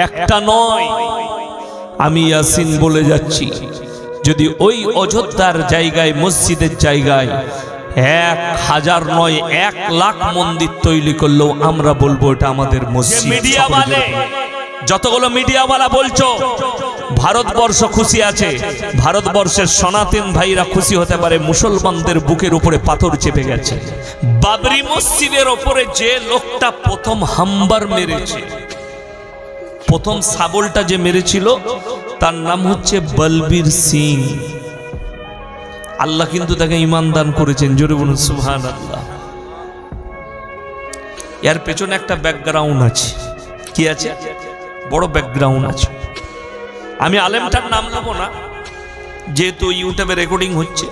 একটা নয়, আমি ইয়াসিন বলে যাচ্ছি, যদি ওই অযোধ্যার জায়গায়, মসজিদের জায়গায় 1000 নয় 1 লাখ মন্দির তৈরি করলেও আমরা বলবো এটা আমাদের মসজিদ। মিডিয়াওয়ালা, যতগুলো মিডিয়াওয়ালা বলছো ভারতবর্ষ খুশি আছে, ভারতবর্ষের সনাতন ভাইরা খুশি হতে পারে মুসলমানদের বুকের উপরে পাথর চেপে গেছে। বাবরি মসজিদের উপরে যে লোকটা প্রথম হাম্বার মেরেছে, প্রথম শাবলটা যে মেরেছিল, তার নাম হচ্ছে বলবীর সিং। আল্লাহ কিন্তু তাকে ঈমান দান করেছেন, জোরে বলুন সুবহানাল্লাহ। এর পেছনে একটা ব্যাকগ্রাউন্ড আছে। কি আছে? বড় ব্যাকগ্রাউন্ড আছে। আমি আলেমটার নাম নেব না, যেহেতু ইউটিউবে রেকর্ডিং হচ্ছে।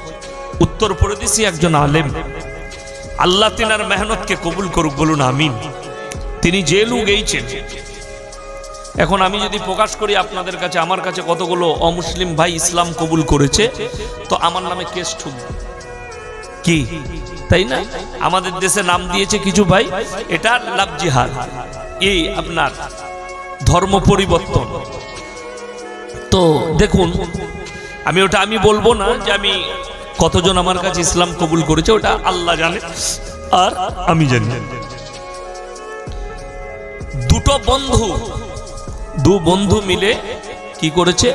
উত্তরপ্রদেশী একজন আলেম, আল্লাহ তিনার মেহনতকে কবুল করুক, বলুন আমিন। তিনি জেলও গেছেন। এখন আমি যদি প্রকাশ করি আপনাদের কাছে, আমার কাছে কতগুলো অমুসলিম ভাই ইসলাম কবুল করেছে, তো আমার নামে কেস ঠুকবে কি, তাই না? আমাদের দেশে নাম দিয়েছে কিছু ভাই, এটা লাভ জিহাদ, এই আপনার ধর্ম পরিবর্তন। তো দেখুন, আমি বলবো না যে আমি কতজন আমার কাছে ইসলাম কবুল করেছে, ওটা আল্লাহ জানে আর আমি জানি। দু বন্ধু মিলে কি করেছে?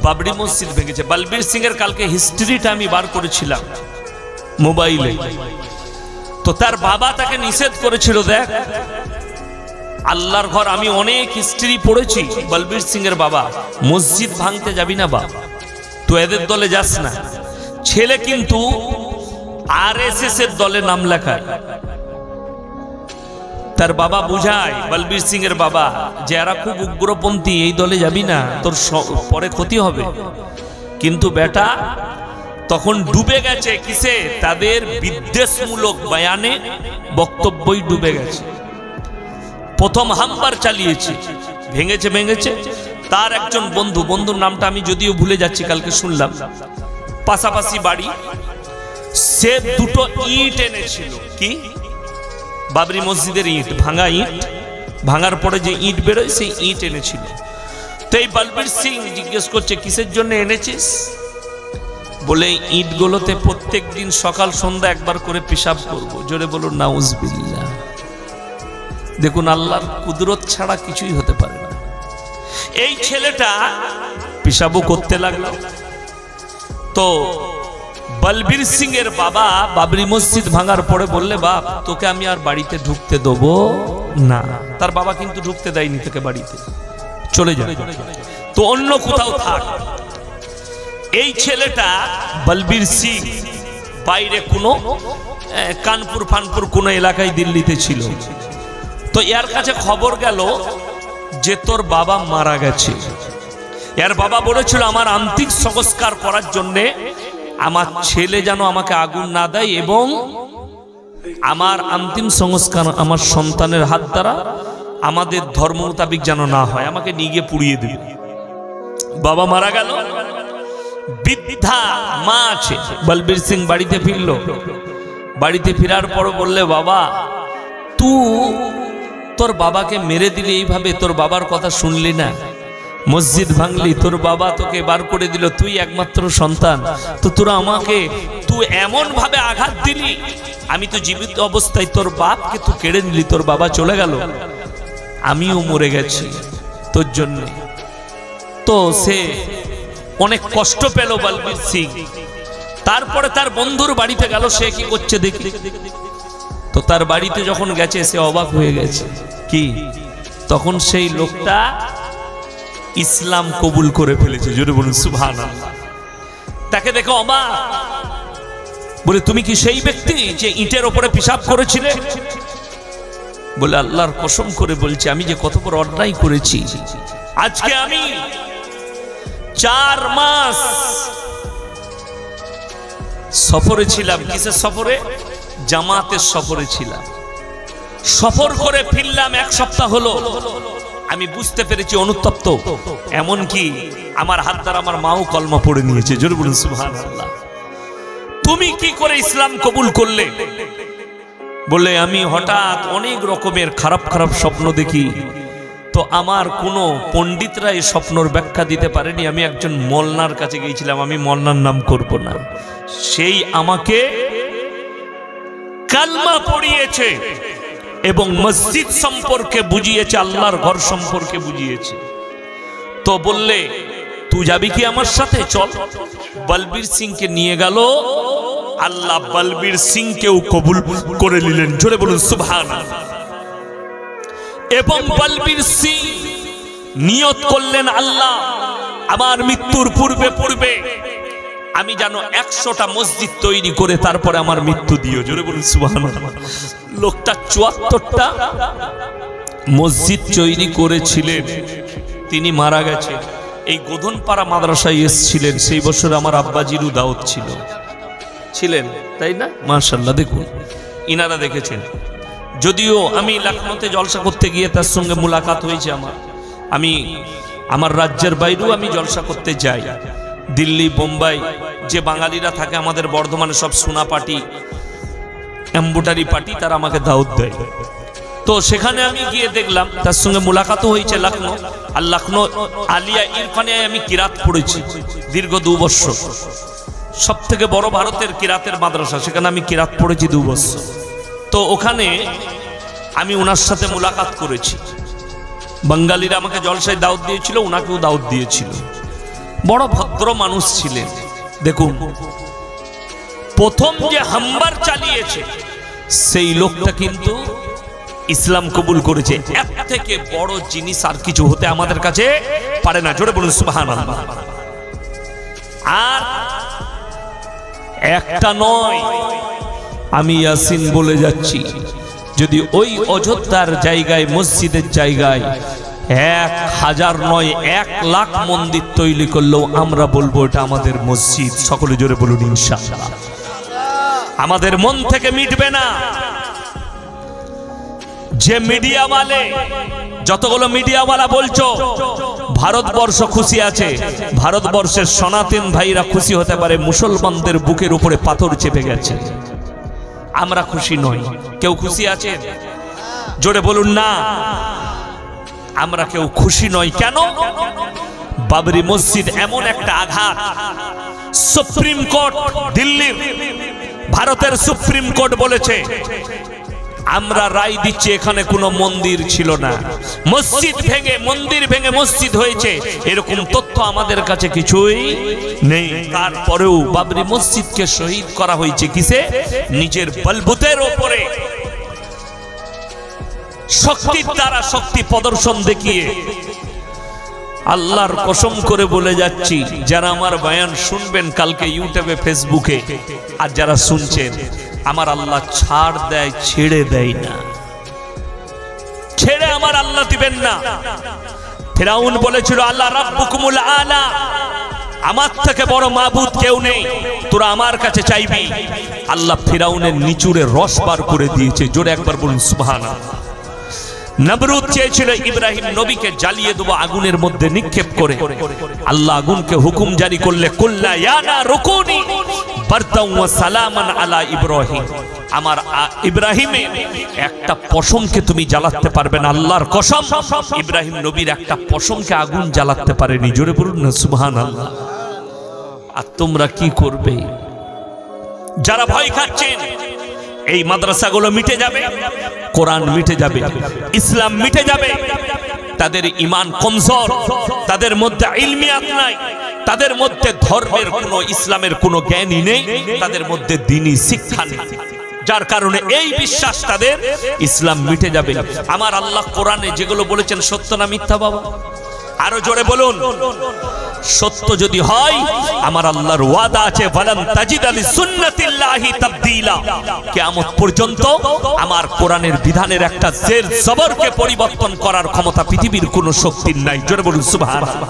বাবরি মসজিদ ভেঙেছে। বলবীর সিং এর কালকে হিস্ট্রিটা আমি বার করেছিলাম মোবাইলে। তো তার বাবা তাকে নিষেধ করেছিল, দেখ আল্লাহর ঘর, আমি অনেক হিস্ট্রি পড়েছি। বলবীর সিং এর বাবা, মসজিদ ভাঙতে যাবি না বা, তো এদের দলে যাস না। ছেলে কিন্তু আরএসএস এর দলে নাম লেখায়। তার বাবা বুঝায়, বলবীর সিং এর বাবা, যে এরা খুব উগ্রপন্থী, এই দলে যাবি না, তোর পরে ক্ষতি হবে। কিন্তু বেটা তখন ডুবে গেছে কিসে? তাদের বিদ্বেষমূলক বয়ানে, বক্তব্যই ডুবে গেছে। প্রথম হামবার চালিয়েছে, ভেঙেছে। তার একজন বন্ধুর নামটা আমি যদিও ভুলে যাচ্ছি, কালকে শুনলাম, পাশাপাশি বাড়ি, সে 2টো ইট এনেছিল। কি? বাবরি মসজিদের ইট, ভাঙা ইট, ভাঙার পরে যে ইট বেরোয় সেই ইট এনেছিল। তো এই বলবীর সিং জিজ্ঞেস করছে, কিসের জন্য এনেছিস? বলে ইটগুলোতে প্রত্যেক দিন সকাল সন্ধ্যা একবার করে পেশাব করব। জোরে বলুন নাউজুবিল্লাহ। দেখুন, আল্লাহর কুদরত ছাড়া কিছুই হতে পারে না। এই ছেলেটা পেশাবও করতে লাগলো। তো বলবীর সিং এর বাবা বাবরি মসজিদ ভাঙার পরে বললে, বাপ তোকে আমি আর বাড়িতে ঢুকতে দেবো না। তার বাবা কিন্তু ঢুকতে দেয়নি, তোকে বাড়িতে চলে যায়, তো অন্য কোথাও থাক। এই ছেলেটা বলবীর সিং বাইরে কোনো কানপুর ফানপুর কোনো এলাকায় দিল্লিতে ছিল। তো এর কাছে খবর গেল যে তোর বাবা মারা গেছে। এর বাবা বলেছিল, আমার আন্তিক সংস্কার করার জন্যে আমার ছেলে যেন আমাকে আগুন না দেয়, এবং আমার অন্তিম সংস্কার আমার সন্তানের হাত দ্বারা আমাদের ধর্ম মোতাবিক যেন না হয়, আমাকে নিয়ে গিয়ে পুড়িয়ে দেবে। বাবা মারা গেল, বৃদ্ধা মা আছে। বলবীর সিং বাড়িতে ফিরল। বাড়িতে ফেরার পর বললে, বাবা তোর বাবাকে মেরে দিলি এইভাবে, তোর বাবার কথা শুনলি না, মসজিদ ভাঙলি, তোর বাবা তোকে বার করে দিল, তুই একমাত্র সন্তান, তো তোরা আমাকে তুই এমন ভাবে আঘাত দিলি, আমি তো জীবিত অবস্থায় তোর বাপকে তুই কেড়ে নিলি, তোর বাবা চলে গেল, আমিও মরে গেছি তোর জন্য। তো সে অনেক কষ্ট পেল বলবীর সিং। তারপরে তার বন্ধুর বাড়িতে গেল, সে কি করছে দেখি। তো তার বাড়িতে যখন গেছে, সে অবাক হয়ে গেছে। কি? তখন সেই লোকটা ইসলাম কবুল করে ফেলেছে। জোরে বলুন সুবহানাল্লাহ। তাকে দেখে অবাক, বলে, তুমি কি সেই ব্যক্তি যে ইটের ওপরে পেশাব করেছিলে? বলে, আল্লাহর কসম করে বলছি, আমি যে কত বড় অন্যায় করেছি। আজকে আমি 4 মাস সফরে ছিলাম। কিসের সফরে? জামাতের সফরে ছিলাম। সফর করে ফিরলাম 1 সপ্তাহ হলো। আমি বুঝতে পেরেছি অনুতপ্ত, এমনকি আমার হাত দ্বারা আমার মাও কলমা পড়ে নিয়েছে। জোরে বলুন সুবহানাল্লাহ। তুমি কি করে ইসলাম কবুল করলে? বলে, আমি হঠাৎ অনেক রকমের খারাপ স্বপ্ন দেখি, তো আমার কোনো পণ্ডিতরা এই স্বপ্নর ব্যাখ্যা দিতে পারেনি। আমি একজন মোল্লার কাছে গিয়েছিলাম, আমি মোল্লার নাম করব না, সেই আমাকে কালমা পড়িয়েছে এবং মসজিদ সম্পর্কে বুঝিয়েছে, আল্লাহর ঘর সম্পর্কে বুঝিয়েছে। তো বললে তুই যাবি কি আমার সাথে, চল। বলবীর সিংকে নিয়ে গেল, আল্লাহ বলবীর সিংকেও কবুল করে নিলেন, জোরে বলুন সুবহানাল্লাহ। এবং বলবীর সিং নিয়ত করলেন, আল্লাহ আমার মৃত্যুর পূর্বে আমি যেন 100টা মসজিদ তৈরি করে তারপরে আমার মৃত্যু দিও, জোরে বলুন সুবহানাল্লাহ। লোকটা 74টা মসজিদ তৈরি করেছিলেন, তিনি মারা গেছে। এই গোধনপাড়া মাদ্রাসায় এসেছিলেন, সেই বছর আমার আব্বাজিরও দাওয়াত ছিলেন, তাই না? মাশাআল্লাহ, দেখুন ইনারা দেখেছেন। যদিও আমি লখনৌতে জলসা করতে গিয়ে তার সঙ্গে মুলাকাত হয়েছে আমি আমার রাজ্যের বাইরেও আমি জলসা করতে যাই, দিল্লি, বোম্বাই, যে বাঙালিরা থাকে আমাদের বর্ধমানে, সব সোনা পার্টি, এম্বুটারি পার্টি, তারা আমাকে দাওয়াত দেয়। তো সেখানে আমি গিয়ে দেখলাম, তার সঙ্গে মুলাকাতও হয়েছে লখনৌ। আর লখনৌ আলিয়া ইরফানিয়ায় আমি কিরাত পড়েছি দীর্ঘ 2 বছর, সব থেকে বড় ভারতের কিরাতের মাদ্রাসা, সেখানে আমি কিরাত পড়েছি 2 বছর। তো ওখানে আমি ওনার সাথে মুলাকাত করেছি। বাঙালিরা আমাকে জলসায় দাওয়াত দিয়েছিল, ওনাকেও দাওয়াত দিয়েছিল। বড় ভদ্র মানুষ ছিলেন। দেখুন, প্রথম যে হামবার চালিয়েছে সেই লোকটা কিন্তু ইসলাম কবুল করেছে। এর থেকে বড় জিনিস আর কিছু হতে আমাদের কাছে পারে না, জোরে বলুন সুবহানাল্লাহ। আর একটা নয়, আমি ইয়াসিন বলে যাচ্ছি, যদি ওই অযোধ্যার জায়গায়, মসজিদের জায়গায় 1000 নয় 1 লাখ মন্দির তৈরি করলেও আমরা বলবো এটা আমাদের মসজিদ। সকলে জোরে বলুন ইনশাআল্লাহ। আমাদের মন থেকে মিটবে না। যে মিডিয়াওয়ালে, যতগুলো মিডিয়াওয়ালা বলছো ভারতবর্ষ খুশি আছে, ভারতবর্ষের সনাতন ভাইরা খুশি হতে পারে মুসলমানদের বুকের উপরে পাথর চেপে গেছে। আমরা খুশি নই। কেউ খুশি আছে? জোরে বলুন না। আমরা কেউ খুশি নই। কেন? বাবরি মসজিদ এমন একটা আঘাত। সুপ্রিম কোর্ট, দিল্লির ভারতের সুপ্রিম কোর্ট বলেছে, আমরা রায় দিচ্ছি এখানে কোনো মন্দির ছিল না, মসজিদ ভেঙে, মন্দির ভেঙে মসজিদ হয়েছে, এরকম তথ্য আমাদের কাছে কিছুই নেই। তারপরেও বাবরি মসজিদকে শহীদ করা হয়েছে কিসে? নিজের বলবুতের ওপরে, শক্তির দ্বারা, শক্তি প্রদর্শন দেখিয়ে। আল্লাহর কসম করে বলে যাচ্ছি, যারা আমার বয়ান শুনবেন কালকে ইউটিউবে, ফেসবুকে, আর যারা শুনছেন, আমার আল্লাহ ছাড় দেয়, ছেড়ে দেয় না। ছেড়ে আমার আল্লাহ দিবেন না। ফিরাউন বলেছিল, আল্লাহ রাব্বুকুমুল আলা, আমার থেকে বড় মাবুদ কেউ নেই, তোরা আমার কাছে চাইবি। আল্লাহ ফিরাউনের নিচুরে রস বার করে দিয়েছে। জোরে একবার বলুন সুবহানাল্লাহ। নমরুদ চেয়েছিল ইব্রাহিম নবীকে জ্বালিয়ে দেবো আগুনের মধ্যে নিক্ষেপ করে। আল্লাহ আগুনকে হুকুম জারি করলে, কুল্লা ইয়া নারুকুনি বারদাও ওয়া সালামান আলা ইব্রাহিম, আমার ইব্রাহিমের একটা পশমকে তুমি জ্বালাতে পারবে না। আল্লাহর কসম, ইব্রাহিম নবীর একটা পশমকে আগুন জ্বালাতে পারেনি। জোরে বলুন না সুবহানাল্লাহ। আর তোমরা কি করবে? যারা ভয় খাচ্ছেন, এই মাদ্রাসাগুলো মিটে যাবে, কোরআন মিটে যাবে, ইসলাম মিটে যাবে। তাদের ঈমান কমজোর, তাদের মধ্যে ইলমিয়াত নাই, তাদের মধ্যে ধর্মের কোনো, ইসলামের কোনো জ্ঞানই নেই, তাদের মধ্যে দ্বীনি শিক্ষা নেই, যার কারণে এই বিশ্বাস তাদের, ইসলাম মিটে যাবে। আমার আল্লাহ কোরআনে যেগুলো বলেছেন সত্য না মিথ্যা বাবা? আরো জোরে বলুন। সত্য যদি হয়, আমার আল্লাহর ওয়াদা আছে, ফালান তাজিদা লিসুন্নাতিল্লাহি তাবদীলা, কিয়ামত পর্যন্ত আমার কোরআনের বিধানের একটা জের জবরকে পরিবর্তন করার ক্ষমতা পৃথিবীর কোনো শক্তির নাই। জোরে বলুন সুবহানাল্লাহ।